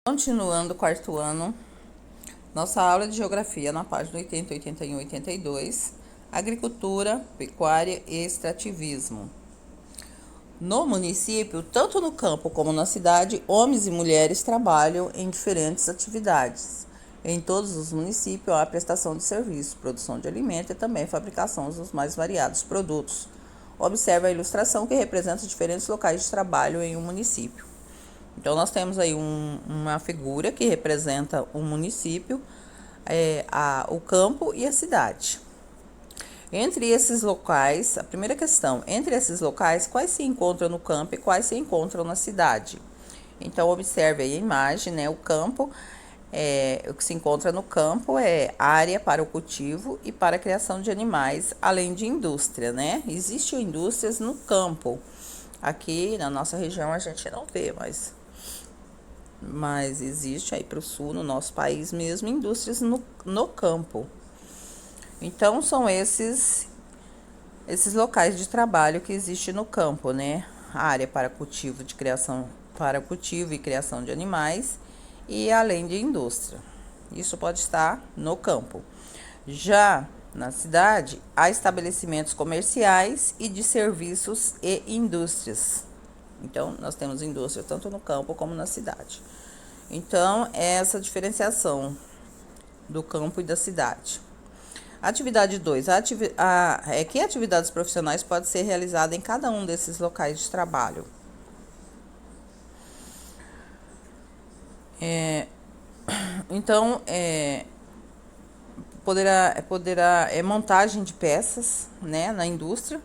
Continuando o quarto ano, nossa aula de geografia na página 80, 81 e 82, agricultura, pecuária e extrativismo. No município, tanto no campo como na cidade, homens e mulheres trabalham em diferentes atividades. Em todos os municípios há prestação de serviço, produção de alimento e também fabricação dos mais variados produtos. Observe a ilustração que representa os diferentes locais de trabalho em um município. Então, nós temos aí uma figura que representa o município, o campo e a cidade. Entre esses locais, a primeira questão, entre esses locais, quais se encontram no campo e quais se encontram na cidade? Então, observe aí a imagem, né? O campo, o que se encontra no campo é área para o cultivo e para a criação de animais, além de indústria, né? Existem indústrias no campo. Aqui na nossa região a gente não vê, mas existe aí para o sul, no nosso país mesmo, indústrias no campo. Então, são esses locais de trabalho que existem no campo, né? A área para cultivo e criação de animais e além de indústria. Isso pode estar no campo. Já na cidade, há estabelecimentos comerciais e de serviços e indústrias. Então, nós temos indústria tanto no campo como na cidade. Então, é essa diferenciação do campo e da cidade. Atividade 2. Que atividades profissionais podem ser realizadas em cada um desses locais de trabalho? Então, poderá montagem de peças, né, na indústria,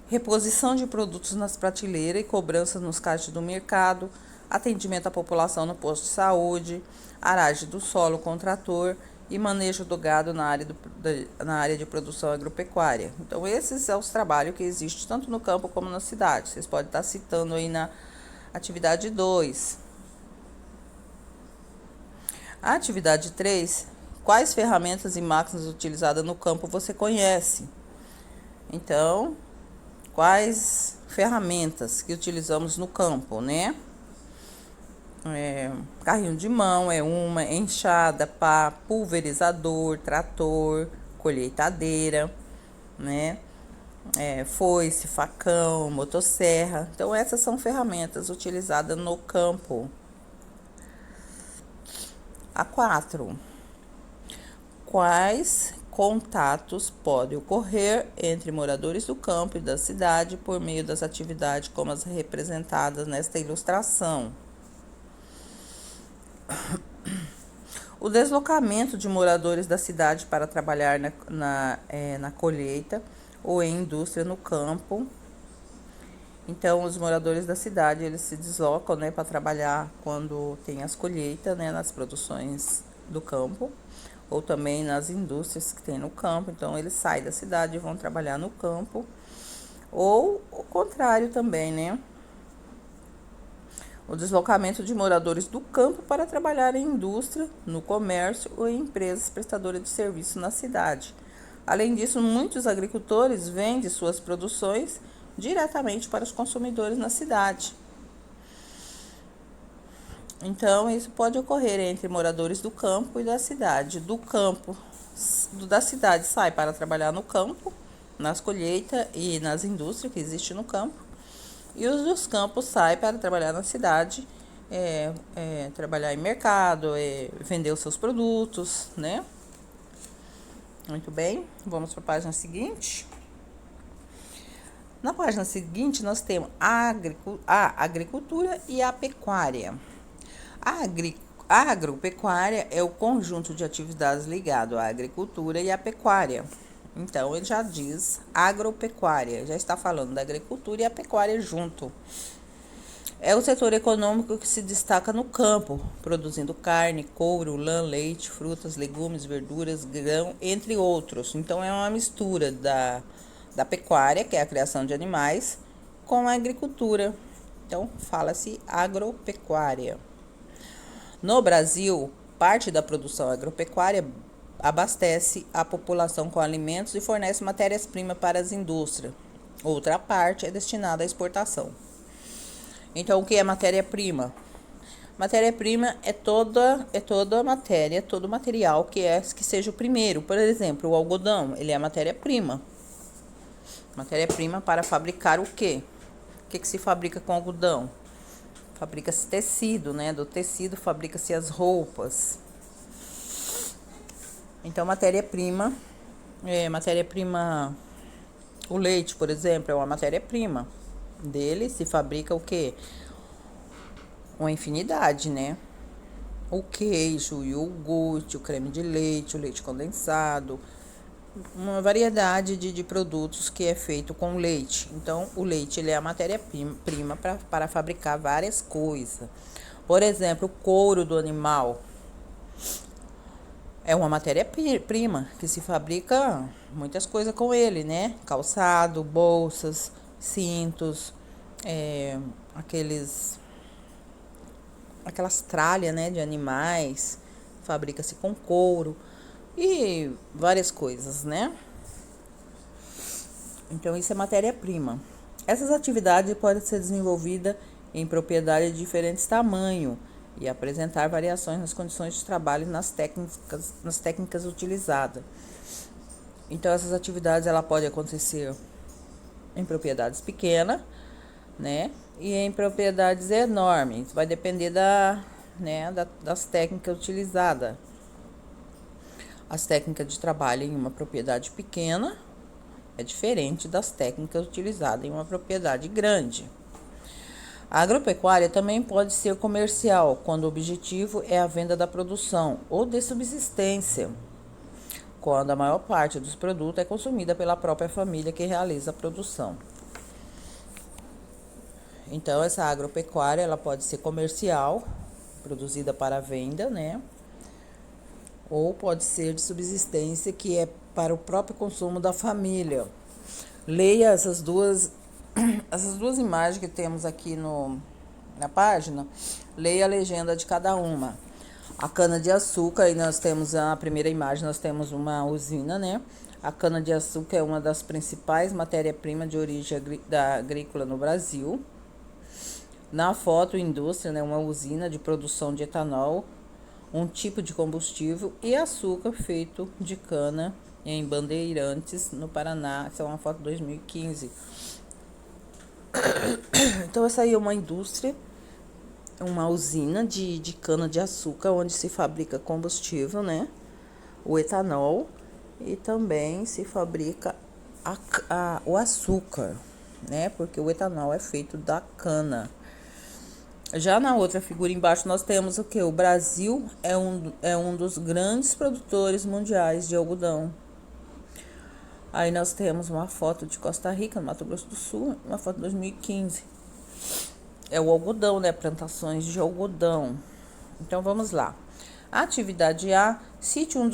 reposição de produtos nas prateleiras e cobrança nos caixas do mercado, atendimento à população no posto de saúde, aragem do solo com trator e manejo do gado na área de produção agropecuária. Então, esses são os trabalhos que existem tanto no campo como na cidade. Vocês podem estar citando aí na atividade 2. A atividade 3, quais ferramentas e máquinas utilizadas no campo você conhece? Então, quais ferramentas que utilizamos no campo, né? Carrinho de mão é uma, enxada, pá, pulverizador, trator, colheitadeira, né? Foice, facão, motosserra. Então, essas são ferramentas utilizadas no campo. A 4. Quais contatos podem ocorrer entre moradores do campo e da cidade por meio das atividades como as representadas nesta ilustração? O deslocamento de moradores da cidade para trabalhar na colheita ou em indústria no campo. Então, os moradores da cidade, eles se deslocam, né, para trabalhar quando tem as colheitas, né, nas produções do campo, ou também nas indústrias que tem no campo. Então, eles saem da cidade e vão trabalhar no campo, ou o contrário também, né? O deslocamento de moradores do campo para trabalhar em indústria, no comércio ou em empresas prestadoras de serviço na cidade. Além disso, muitos agricultores vendem suas produções diretamente para os consumidores na cidade. Então, isso pode ocorrer entre moradores do campo e da cidade. Da cidade sai para trabalhar no campo, nas colheitas e nas indústrias que existem no campo. E os dos campos saem para trabalhar na cidade, trabalhar em mercado, vender os seus produtos, né? Muito bem, vamos para a página seguinte. Na página seguinte, nós temos a agricultura e a pecuária. A agropecuária é o conjunto de atividades ligado à agricultura e à pecuária. Então, ele já diz agropecuária, já está falando da agricultura e a pecuária junto. É o setor econômico que se destaca no campo, produzindo carne, couro, lã, leite, frutas, legumes, verduras, grão, entre outros. Então, é uma mistura da pecuária, que é a criação de animais, com a agricultura. Então, fala-se agropecuária. No Brasil, parte da produção agropecuária abastece a população com alimentos e fornece matérias-primas para as indústrias. Outra parte é destinada à exportação. Então, o que é matéria-prima? Matéria-prima é toda matéria, todo material que seja o primeiro. Por exemplo, o algodão, ele é matéria-prima. Matéria-prima para fabricar o quê? O que se fabrica com algodão? Fabrica-se tecido, né? Do tecido fabrica-se as roupas. Então, matéria-prima, o leite, por exemplo, é uma matéria-prima. Dele se fabrica o quê? Uma infinidade, né? O queijo, o iogurte, o creme de leite, o leite condensado, uma variedade de produtos que é feito com leite. Então, o leite ele é a matéria-prima para fabricar várias coisas. Por exemplo, o couro do animal é uma matéria-prima que se fabrica muitas coisas com ele, né? Calçado, bolsas, cintos, aquelas tralhas, né, de animais, fabrica-se com couro e várias coisas, né? Então, isso é matéria-prima. Essas atividades podem ser desenvolvidas em propriedade de diferentes tamanhos e apresentar variações nas condições de trabalho e nas técnicas utilizadas. Então, essas atividades ela pode acontecer em propriedades pequenas, né? E em propriedades enormes. Vai depender das técnicas utilizadas. As técnicas de trabalho em uma propriedade pequena é diferente das técnicas utilizadas em uma propriedade grande. A agropecuária também pode ser comercial, quando o objetivo é a venda da produção, ou de subsistência, quando a maior parte dos produtos é consumida pela própria família que realiza a produção. Então, essa agropecuária ela pode ser comercial, produzida para venda, né? Ou pode ser de subsistência, que é para o próprio consumo da família. Leia essas duas imagens que temos aqui na página. Leia a legenda de cada uma. A cana-de-açúcar, aí nós temos a primeira imagem, nós temos uma usina, né? A cana-de-açúcar é uma das principais matérias-primas de origem agrícola no Brasil. Na foto, indústria, né? Uma usina de produção de etanol, um tipo de combustível, e açúcar feito de cana em Bandeirantes, no Paraná. Essa é uma foto de 2015. Então, essa aí é uma indústria, uma usina de cana-de-açúcar, onde se fabrica combustível, né? O etanol, e também se fabrica o açúcar, né? Porque o etanol é feito da cana. Já na outra figura embaixo nós temos o que? O Brasil é um dos grandes produtores mundiais de algodão. Aí nós temos uma foto de Costa Rica, no Mato Grosso do Sul, uma foto de 2015. É o algodão, né? Plantações de algodão. Então vamos lá. A atividade A, cite um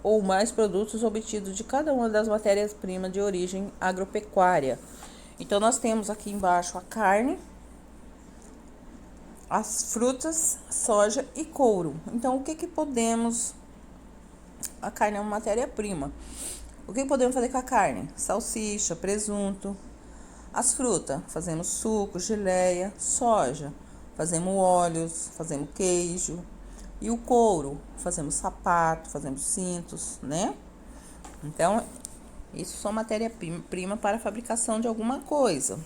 ou mais produtos obtidos de cada uma das matérias-primas de origem agropecuária. Então nós temos aqui embaixo a carne, as frutas, soja e couro. Então, o que podemos... A carne é uma matéria-prima. O que podemos fazer com a carne? Salsicha, presunto. As frutas, fazemos suco, geleia. Soja, fazemos óleos, fazemos queijo. E o couro, fazemos sapato, fazemos cintos, né? Então, isso são matéria-prima para a fabricação de alguma coisa.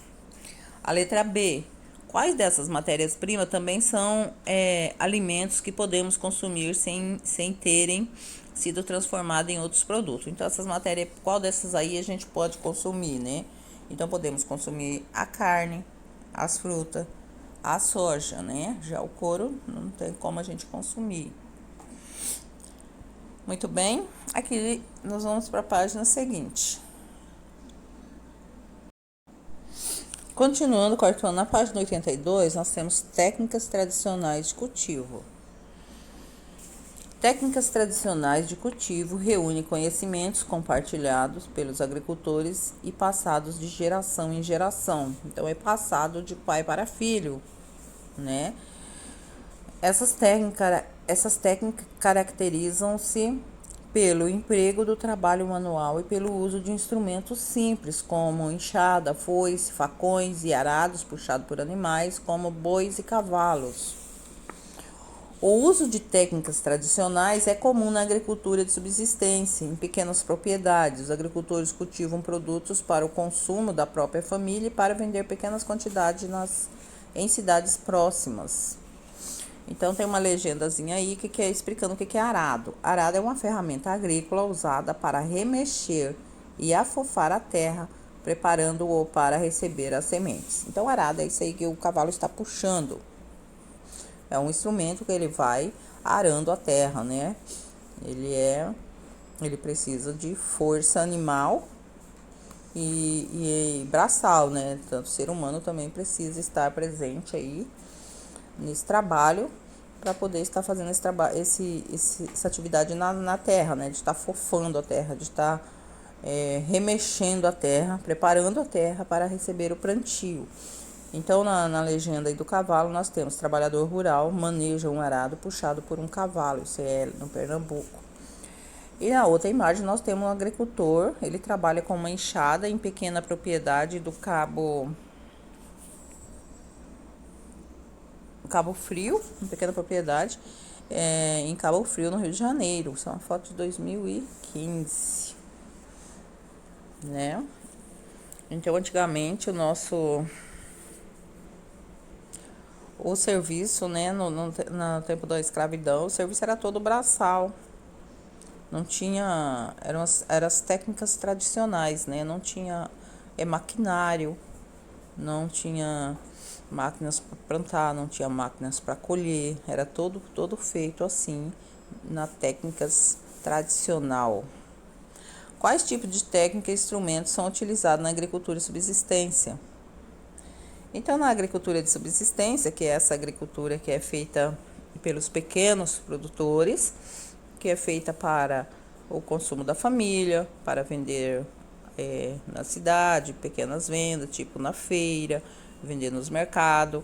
A letra B. Quais dessas matérias-primas também são alimentos que podemos consumir sem terem sido transformados em outros produtos? Então, essas matérias, qual dessas aí a gente pode consumir, né? Então, podemos consumir a carne, as frutas, a soja, né? Já o couro não tem como a gente consumir. Muito bem, aqui nós vamos para a página seguinte. Continuando, quarto ano, na página 82, nós temos técnicas tradicionais de cultivo. Técnicas tradicionais de cultivo reúnem conhecimentos compartilhados pelos agricultores e passados de geração em geração. Então, é passado de pai para filho, né? Essas técnicas caracterizam-se pelo emprego do trabalho manual e pelo uso de instrumentos simples, como enxada, foice, facões e arados puxados por animais, como bois e cavalos. O uso de técnicas tradicionais é comum na agricultura de subsistência. Em pequenas propriedades, os agricultores cultivam produtos para o consumo da própria família e para vender pequenas quantidades em cidades próximas. Então tem uma legendazinha aí que é explicando o que é arado. Arado é uma ferramenta agrícola usada para remexer e afofar a terra, preparando-o para receber as sementes. Então arado é isso aí que o cavalo está puxando. É um instrumento que ele vai arando a terra, né? Ele precisa de força animal e braçal, né? Tanto o ser humano também precisa estar presente aí nesse trabalho para poder estar fazendo esse trabalho, essa atividade na terra, né? De estar fofando a terra, de estar remexendo a terra, preparando a terra para receber o plantio. Então, na legenda aí do cavalo, nós temos trabalhador rural maneja um arado puxado por um cavalo, isso é no Pernambuco. E na outra imagem nós temos um agricultor, ele trabalha com uma enxada em pequena propriedade do Cabo Frio, uma pequena propriedade em Cabo Frio, no Rio de Janeiro. Isso é uma foto de 2015, né? Então, antigamente, o serviço, né, no tempo da escravidão, o serviço era todo braçal. Não tinha, eram as técnicas tradicionais, né? Não tinha maquinário, não tinha máquinas para plantar, não tinha máquinas para colher, era todo feito assim, na técnicas tradicional. Quais tipos de técnica e instrumentos são utilizados na agricultura de subsistência? Então, na agricultura de subsistência, que é essa agricultura que é feita pelos pequenos produtores, que é feita para o consumo da família, para vender na cidade, pequenas vendas, tipo na feira, vender nos mercados.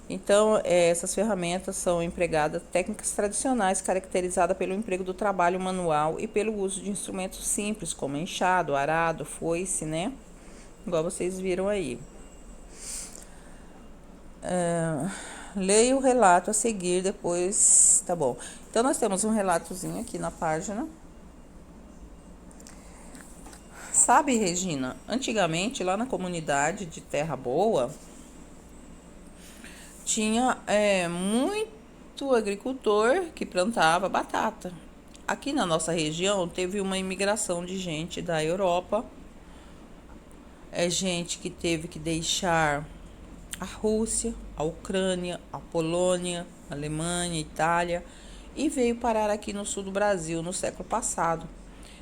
Então, essas ferramentas são empregadas técnicas tradicionais caracterizadas pelo emprego do trabalho manual e pelo uso de instrumentos simples, como enxado, arado, foice, né? Igual vocês viram aí. Leia o relato a seguir depois, tá bom. Então, nós temos um relatozinho aqui na página. Sabe, Regina, antigamente lá na comunidade de Terra Boa, tinha muito agricultor que plantava batata. Aqui na nossa região teve uma imigração de gente da Europa, gente que teve que deixar a Rússia, a Ucrânia, a Polônia, a Alemanha, a Itália e veio parar aqui no sul do Brasil no século passado.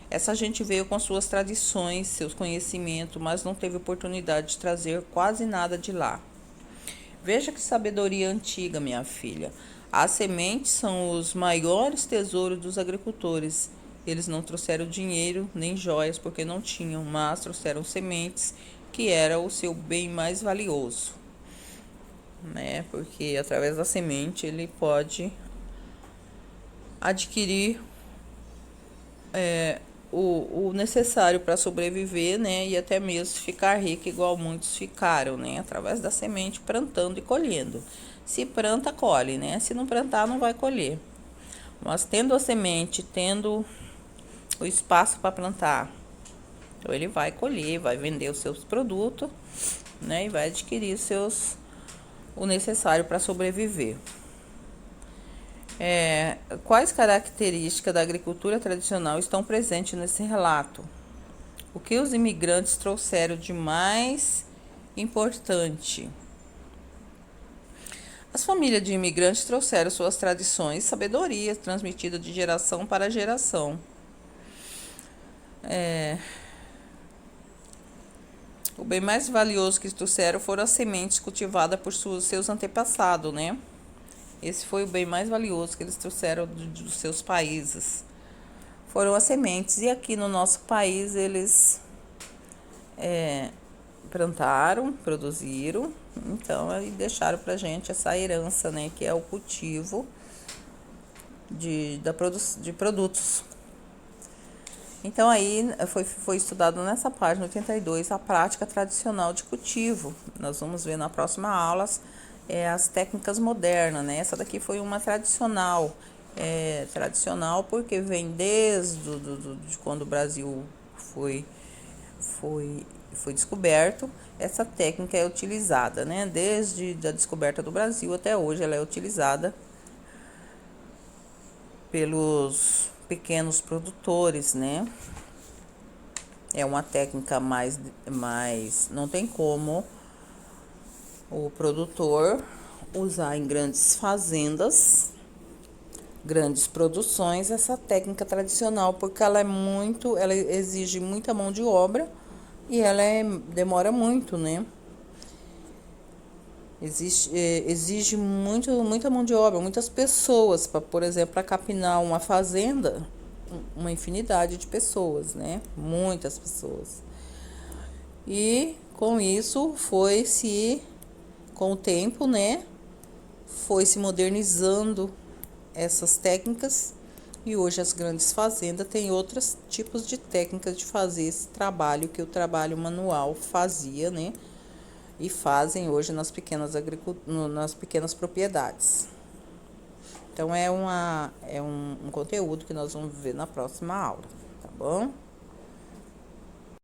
Essa gente veio com suas tradições, seus conhecimentos, mas não teve oportunidade de trazer quase nada de lá. Veja que sabedoria antiga, minha filha. As sementes são os maiores tesouros dos agricultores. Eles não trouxeram dinheiro nem joias porque não tinham, mas trouxeram sementes, que era o seu bem mais valioso, né? Porque através da semente ele pode adquirir o necessário para sobreviver, né? E até mesmo ficar rico, igual muitos ficaram, né? Através da semente, plantando e colhendo. Se planta, colhe, né? Se não plantar, não vai colher. Mas tendo a semente, tendo o espaço para plantar, então ele vai colher, vai vender os seus produtos, né? E vai adquirir o necessário para sobreviver. Quais características da agricultura tradicional estão presentes nesse relato? O que os imigrantes trouxeram de mais importante? As famílias de imigrantes trouxeram suas tradições e sabedoria transmitida de geração para geração. O bem mais valioso que trouxeram foram as sementes cultivadas por seus antepassados, né? Esse foi o bem mais valioso que eles trouxeram dos seus países. Foram as sementes. E aqui no nosso país eles plantaram, produziram. Então, e deixaram pra gente essa herança, né? Que é o cultivo de produtos. Então aí foi estudado nessa página 82 a prática tradicional de cultivo. Nós vamos ver na próxima aula as técnicas modernas, né? Essa daqui foi uma tradicional, tradicional porque vem desde de quando o Brasil foi, foi descoberto. Essa técnica é utilizada, né? Desde a descoberta do Brasil até hoje ela é utilizada pelos pequenos produtores, né? É uma técnica mais não tem como o produtor usar em grandes fazendas, grandes produções, essa técnica tradicional, porque ela exige muita mão de obra e demora muito, né? Exige muita mão de obra, muitas pessoas, para, por exemplo, para capinar uma fazenda, uma infinidade de pessoas, né? Muitas pessoas. E com isso com o tempo, né? Foi se modernizando essas técnicas e hoje as grandes fazendas têm outros tipos de técnicas de fazer esse trabalho que o trabalho manual fazia, né? E fazem hoje nas pequenas propriedades. Então é um conteúdo que nós vamos ver na próxima aula, tá bom?